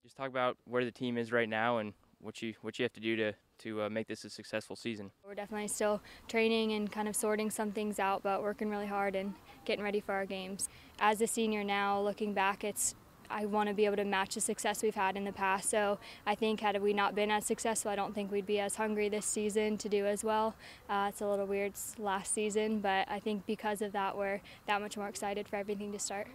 Just talk about where the team is right now and what you have to do to make this a successful season. We're definitely still training and kind of sorting some things out, but working really hard and getting ready for our games. As a senior now, looking back, I want to be able to match the success we've had in the past. So I think had we not been as successful, I don't think we'd be as hungry this season to do as well. It's a little weird last season, but I think because of that, we're that much more excited for everything to start.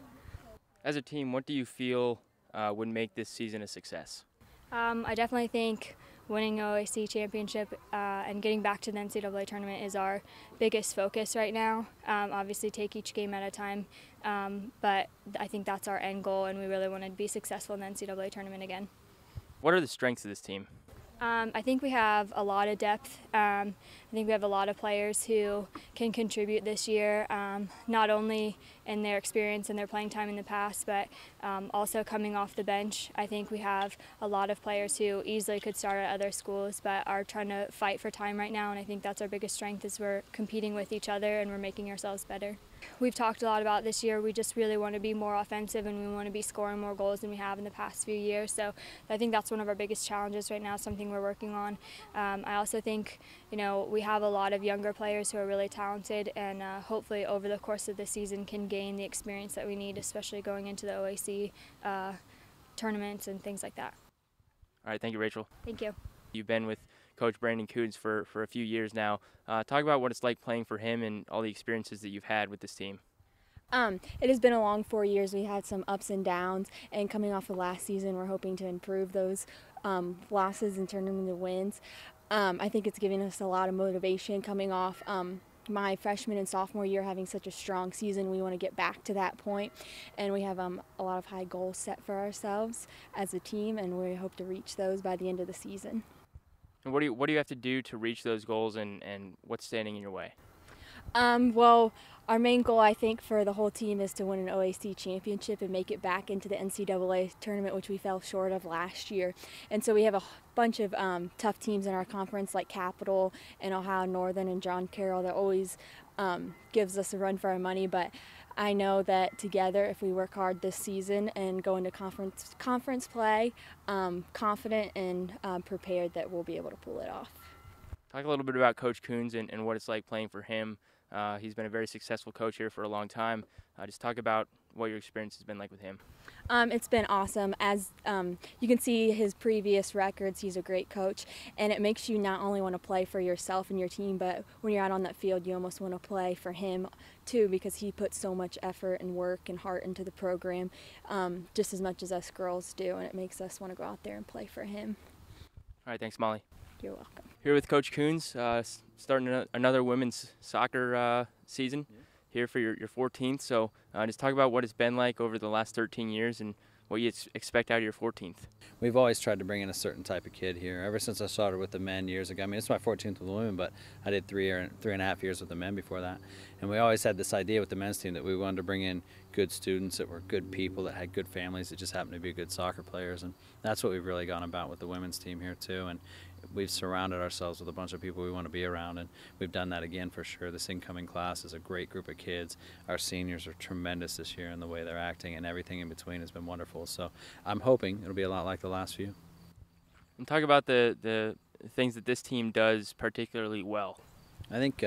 As a team, what do you feel would make this season a success? I definitely think winning the OAC championship and getting back to the NCAA tournament is our biggest focus right now. Obviously take each game at a time, but I think that's our end goal, and we really want to be successful in the NCAA tournament again. What are the strengths of this team? I think we have a lot of depth. I think we have a lot of players who can contribute this year, not only in their experience and their playing time in the past, but also coming off the bench. I think we have a lot of players who easily could start at other schools but are trying to fight for time right now, and I think that's our biggest strength is we're competing with each other and we're making ourselves better. We've talked a lot about this year. We just really want to be more offensive and we want to be scoring more goals than we have in the past few years. So I think that's one of our biggest challenges right now, something we're working on. I also think, we have a lot of younger players who are really talented and hopefully over the course of the season can gain the experience that we need, especially going into the OAC tournaments and things like that. All right, thank you, Rachel. Thank you. You've been with Coach Brandon Coons for a few years now. Talk about what it's like playing for him and all the experiences that you've had with this team. It has been a long 4 years. We had some ups and downs, and coming off of last season, we're hoping to improve those losses and turn them into wins. I think it's giving us a lot of motivation coming off my freshman and sophomore year having such a strong season. We want to get back to that point, and we have a lot of high goals set for ourselves as a team, and we hope to reach those by the end of the season. And what do you have to do to reach those goals, and what's standing in your way? Well, our main goal, I think, for the whole team is to win an OAC championship and make it back into the NCAA tournament, which we fell short of last year. And so we have a bunch of tough teams in our conference like Capital and Ohio Northern and John Carroll that always gives us a run for our money. But I know that together, if we work hard this season and go into conference play, confident and prepared that we'll be able to pull it off. Talk a little bit about Coach Coons and what it's like playing for him. He's been a very successful coach here for a long time. Just talk about what your experience has been like with him. It's been awesome. As you can see his previous records, he's a great coach, and it makes you not only want to play for yourself and your team, but when you're out on that field, you almost want to play for him too, because he puts so much effort and work and heart into the program, just as much as us girls do, and it makes us want to go out there and play for him. All right, thanks, Molly. You're welcome. Here with Coach Coons, starting another women's soccer season here for your 14th. So just talk about what it's been like over the last 13 years and what you expect out of your 14th. We've always tried to bring in a certain type of kid here. Ever since I started with the men years ago. I mean, it's my 14th with the women, but I did 3.5 years with the men before that. And we always had this idea with the men's team that we wanted to bring in good students that were good people, that had good families, that just happened to be good soccer players. And that's what we've really gone about with the women's team here too. And we've surrounded ourselves with a bunch of people we want to be around, and we've done that again for sure. This incoming class is a great group of kids. Our seniors are tremendous this year in the way they're acting, and everything in between has been wonderful. So I'm hoping it'll be a lot like the last few. And talk about the things that this team does particularly well. I think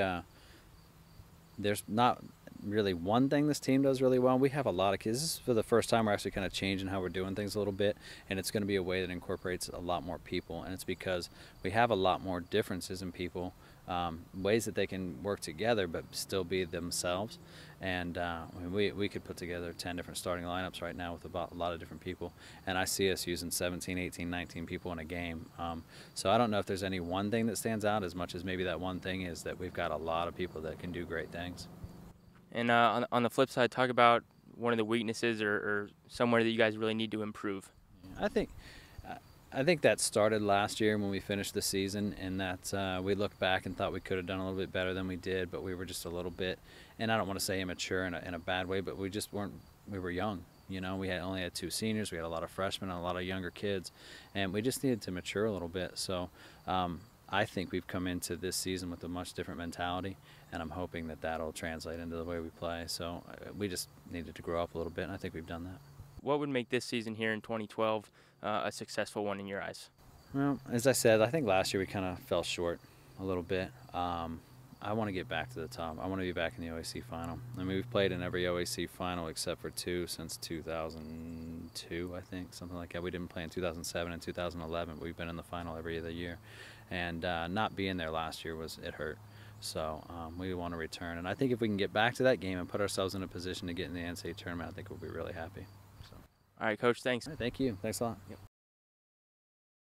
there's not really one thing this team does really well. We have a lot of kids. This is for the first time we're actually kind of changing how we're doing things a little bit, and it's going to be a way that incorporates a lot more people, and it's because we have a lot more differences in people, ways that they can work together but still be themselves. And I mean, we could put together 10 different starting lineups right now with about a lot of different people, and I see us using 17, 18, 19 people in a game. So I don't know if there's any one thing that stands out as much as maybe that one thing is that we've got a lot of people that can do great things. And on the flip side, talk about one of the weaknesses or somewhere that you guys really need to improve. I think that started last year when we finished the season, and that we looked back and thought we could have done a little bit better than we did, but we were just a little bit, and I don't want to say immature in a bad way, but we just weren't. We were young. We only had 2 seniors. We had a lot of freshmen and a lot of younger kids, and we just needed to mature a little bit. So I think we've come into this season with a much different mentality, and I'm hoping that that'll translate into the way we play. So we just needed to grow up a little bit, and I think we've done that. what would make this season here in 2012 a successful one in your eyes? Well, as I said, I think last year we kind of fell short a little bit. I want to get back to the top. I want to be back in the OAC final. I mean, we've played in every OAC final except for 2 since 2002, I think, something like that. We didn't play in 2007 and 2011, but we've been in the final every other year. And not being there last year, it hurt. So we want to return. And I think if we can get back to that game and put ourselves in a position to get in the NCAA tournament, I think we'll be really happy. So. All right, Coach, thanks. All right, thank you. Thanks a lot. Yep.